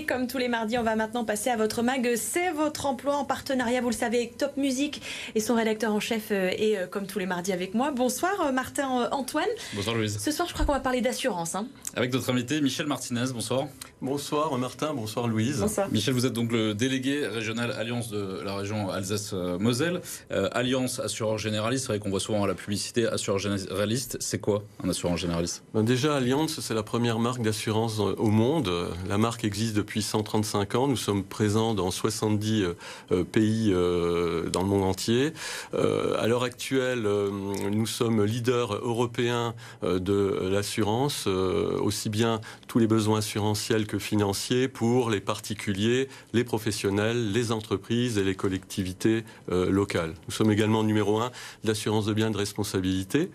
comme tous les mardis, on va maintenant passer à votre mag. C'est votre emploi en partenariat, vous le savez, avec Top Music et son rédacteur en chef est comme tous les mardis avec moi. Bonsoir Martin Antoine. Bonsoir Louise. Ce soir, je crois qu'on va parler d'assurance. Avec notre invité Michel Martinez, bonsoir. Bonsoir Martin, bonsoir Louise. Bonsoir. Michel, vous êtes donc le délégué régional Alliance de la région Alsace-Moselle. Alliance assureur généraliste, c'est vrai qu'on voit souvent à la publicité assureur généraliste. C'est quoi un assureur généraliste? Déjà, Alliance, c'est la première marque d'assurance au monde. La marque existe depuis 135 ans. Nous sommes présents dans 70 pays dans le monde entier. À l'heure actuelle, nous sommes leaders européens de l'assurance, aussi bien tous les besoins assurantiels que financiers pour les particuliers, les professionnels, les entreprises et les collectivités locales. Nous sommes également numéro 1 de l'assurance de biens de responsabilité.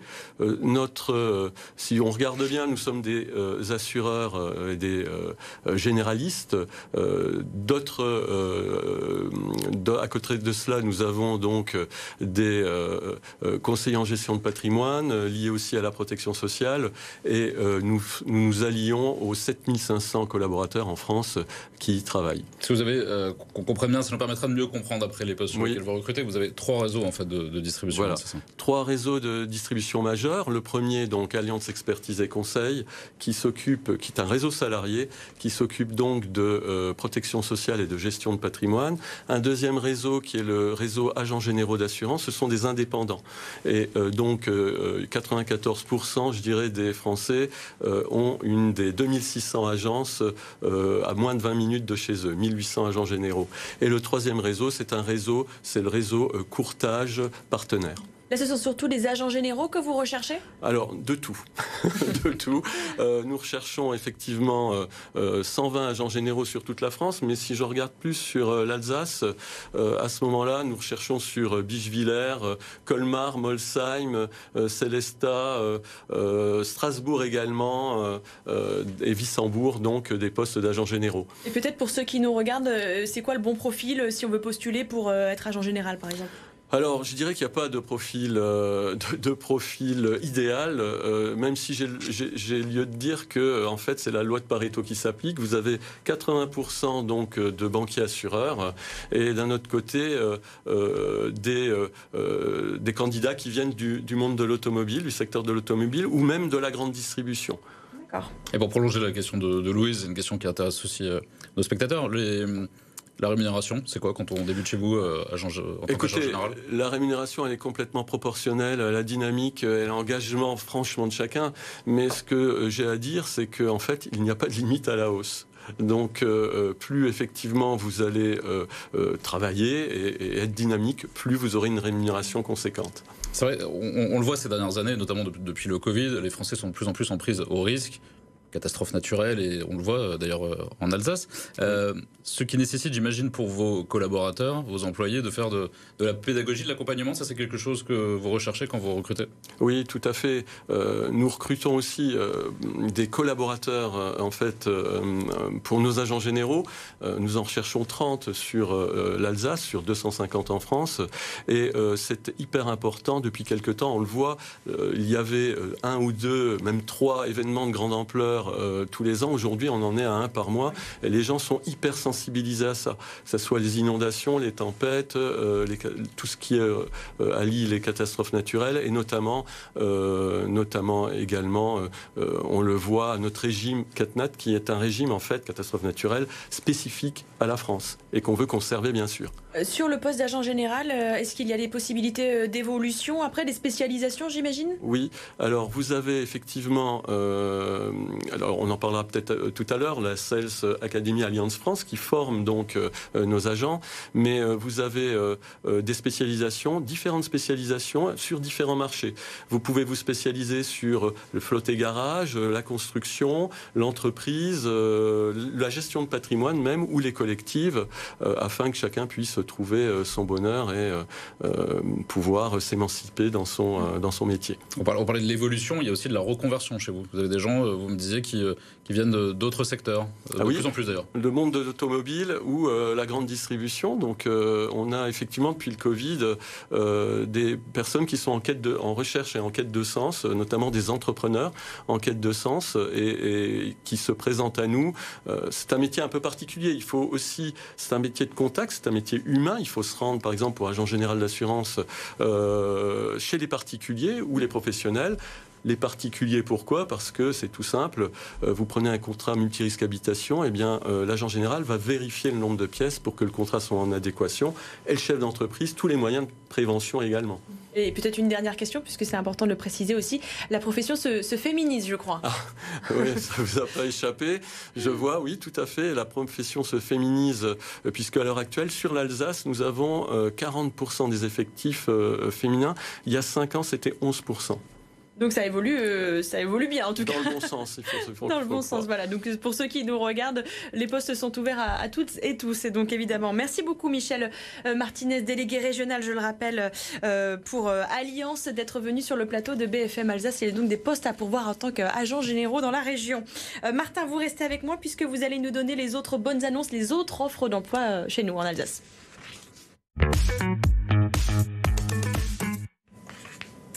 Si on regarde bien, nous sommes des assureurs et des généralistes. À côté de cela, nous avons donc des conseillers en gestion de patrimoine liés aussi à la protection sociale et nous allions aux 7500 collaborateurs en France qui y travaillent. Si vous avez, qu'on comprenne bien, ça nous permettra de mieux comprendre après les postes sur lesquels vous recrutez. Vous avez 3 réseaux en fait de distribution. Voilà. C'est ça. 3 réseaux de distribution majeurs. Le premier, donc Alliance Expertise et Conseil, qui est un réseau salarié, qui s'occupe donc de protection sociale et de gestion de patrimoine. Un deuxième réseau qui est le réseau agents généraux d'assurance. Ce sont des indépendants. Et donc 94%, je dirais, des Français ont une des 2600 agences à moins de 20 minutes de chez eux, 1800 agents généraux. Et le troisième réseau, c'est le réseau courtage partenaire. Là, ce sont surtout des agents généraux que vous recherchez ? Alors, de tout. De tout. Nous recherchons effectivement 120 agents généraux sur toute la France, mais si je regarde plus sur l'Alsace, à ce moment-là, nous recherchons sur Bischwiller, Colmar, Molsheim, Sélestat, Strasbourg également, et Wissembourg, donc des postes d'agents généraux. Et peut-être pour ceux qui nous regardent, c'est quoi le bon profil si on veut postuler pour être agent général, par exemple ? Alors, je dirais qu'il n'y a pas de profil, idéal, même si j'ai lieu de dire que, en fait, c'est la loi de Pareto qui s'applique. Vous avez 80% donc de banquiers assureurs et d'un autre côté des candidats qui viennent du monde de l'automobile, du secteur de l'automobile ou même de la grande distribution. D'accord. Et pour prolonger la question de Louise, c'est une question qui intéresse aussi nos spectateurs. La rémunération, c'est quoi quand on débute chez vous en tant qu'agent général ? La rémunération, elle est complètement proportionnelle à la dynamique et à l'engagement franchement de chacun. Mais ce que j'ai à dire, c'est qu'en fait, il n'y a pas de limite à la hausse. Donc, plus effectivement vous allez travailler et être dynamique, plus vous aurez une rémunération conséquente. C'est vrai, on le voit ces dernières années, notamment depuis le Covid, les Français sont de plus en plus en prise au risque. Catastrophe naturelle, et on le voit d'ailleurs en Alsace. Ce qui nécessite, j'imagine, pour vos collaborateurs, vos employés, de faire de la pédagogie, de l'accompagnement. Ça, c'est quelque chose que vous recherchez quand vous recrutez ? Oui, tout à fait. Nous recrutons aussi des collaborateurs, en fait, pour nos agents généraux. Nous en recherchons 30 sur l'Alsace, sur 250 en France. Et c'est hyper important. Depuis quelque temps, on le voit, il y avait 1 ou 2, même 3 événements de grande ampleur tous les ans. Aujourd'hui, on en est à 1 par mois. Et les gens sont hyper sensibilisés à ça. Que ce soit les inondations, les tempêtes, tout ce qui allie les catastrophes naturelles, et notamment également, on le voit, notre régime CatNat, qui est un régime, en fait, catastrophe naturelle, spécifique à la France, et qu'on veut conserver, bien sûr. Sur le poste d'agent général, est-ce qu'il y a des possibilités d'évolution, après des spécialisations, j'imagine ? Oui, alors vous avez effectivement, alors on en parlera peut-être tout à l'heure, la Sales Academy Alliance France qui forme donc nos agents, mais vous avez des spécialisations, différentes spécialisations sur différents marchés. Vous pouvez vous spécialiser sur le flotte et garage, la construction, l'entreprise, la gestion de patrimoine même, ou les collectives, afin que chacun puisse trouver son bonheur et pouvoir s'émanciper dans son métier. On parlait de l'évolution, il y a aussi de la reconversion chez vous. Vous avez des gens, vous me disiez, disiez, qui viennent d'autres secteurs, de plus en plus d'ailleurs. Le monde de l'automobile ou la grande distribution. Donc on a effectivement depuis le Covid des personnes qui sont en recherche et en quête de sens, notamment des entrepreneurs en quête de sens et qui se présentent à nous. C'est un métier un peu particulier. C'est un métier de contact, c'est un métier humain. Il faut se rendre, par exemple, pour agent général d'assurance, chez les particuliers ou les professionnels. Les particuliers, pourquoi ? Parce que c'est tout simple. Vous prenez un contrat multirisque habitation, l'agent général va vérifier le nombre de pièces pour que le contrat soit en adéquation. Et le chef d'entreprise, tous les moyens de prévention également. Et peut-être une dernière question, puisque c'est important de le préciser aussi. La profession se féminise, je crois. Oui, ça ne vous a pas échappé. Je vois, oui, tout à fait. La profession se féminise, puisque à l'heure actuelle, sur l'Alsace, nous avons 40% des effectifs féminins. Il y a 5 ans, c'était 11%. Donc ça évolue bien en tout cas. Dans le bon sens, il faut dans le bon sens, voilà. Donc pour ceux qui nous regardent, les postes sont ouverts à toutes et tous. Et donc évidemment, merci beaucoup Michel Martinez, délégué régional, je le rappelle, pour Alliance, d'être venu sur le plateau de BFM Alsace. Il y a donc des postes à pourvoir en tant qu'agents généraux dans la région. Martin, vous restez avec moi puisque vous allez nous donner les autres bonnes annonces, les autres offres d'emploi chez nous en Alsace.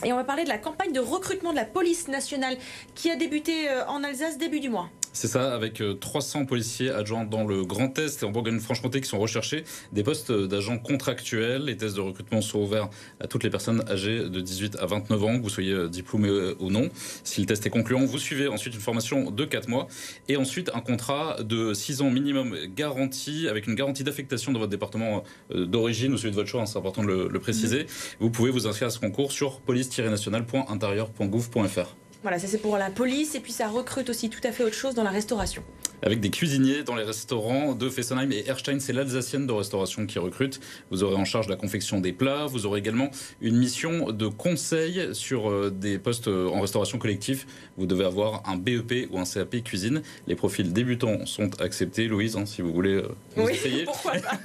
Et on va parler de la campagne de recrutement de la police nationale qui a débuté en Alsace début du mois. C'est ça, avec 300 policiers adjoints dans le Grand Est et en Bourgogne-Franche-Comté qui sont recherchés, des postes d'agents contractuels. Les tests de recrutement sont ouverts à toutes les personnes âgées de 18 à 29 ans, que vous soyez diplômé ou non. Si le test est concluant, vous suivez ensuite une formation de 4 mois et ensuite un contrat de 6 ans minimum garanti, avec une garantie d'affectation dans votre département d'origine ou celui de votre choix, c'est important de le préciser. Vous pouvez vous inscrire à ce concours sur police-national.intérieur.gouv.fr. Voilà, ça c'est pour la police et puis ça recrute aussi tout à fait autre chose dans la restauration. Avec des cuisiniers dans les restaurants de Fessenheim et Erstein, c'est l'Alsacienne de restauration qui recrute. Vous aurez en charge la confection des plats. Vous aurez également une mission de conseil sur des postes en restauration collective. Vous devez avoir un BEP ou un CAP cuisine. Les profils débutants sont acceptés. Louise, si vous voulez vous essayer. Pourquoi pas.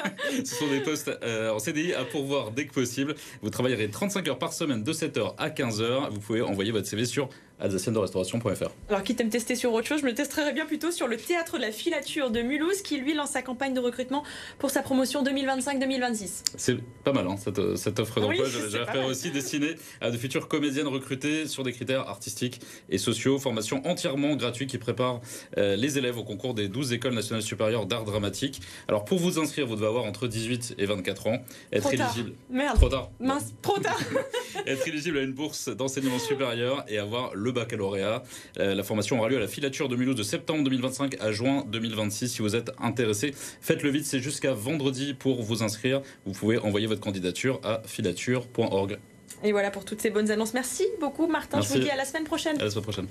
Ce sont des postes en CDI à pourvoir dès que possible. Vous travaillerez 35 heures par semaine de 7h à 15h. Vous pouvez envoyer votre CV sur alsacienne-de-restauration.fr. Alors, quitte à me tester sur autre chose, je me testerais bien plutôt sur le théâtre de la filature de Mulhouse qui, lui, lance sa campagne de recrutement pour sa promotion 2025-2026. C'est pas mal, cette offre d'emploi. Oui, J'espère aussi destinée à de futures comédiennes recrutées sur des critères artistiques et sociaux. Formation entièrement gratuite qui prépare les élèves au concours des 12 écoles nationales supérieures d'art dramatique. Alors, pour vous inscrire, vous devez avoir entre 18 et 24 ans. Être éligible. Merde. Trop tard. Mince, trop tard. Être éligible à une bourse d'enseignement supérieur et avoir le baccalauréat. La formation aura lieu à la filature de Mulhouse de septembre 2025 à juin 2026. Si vous êtes intéressé, faites-le vite, c'est jusqu'à vendredi pour vous inscrire. Vous pouvez envoyer votre candidature à filature.org. Et voilà pour toutes ces bonnes annonces. Merci beaucoup Martin, merci. Je vous dis à la semaine prochaine. À la semaine prochaine.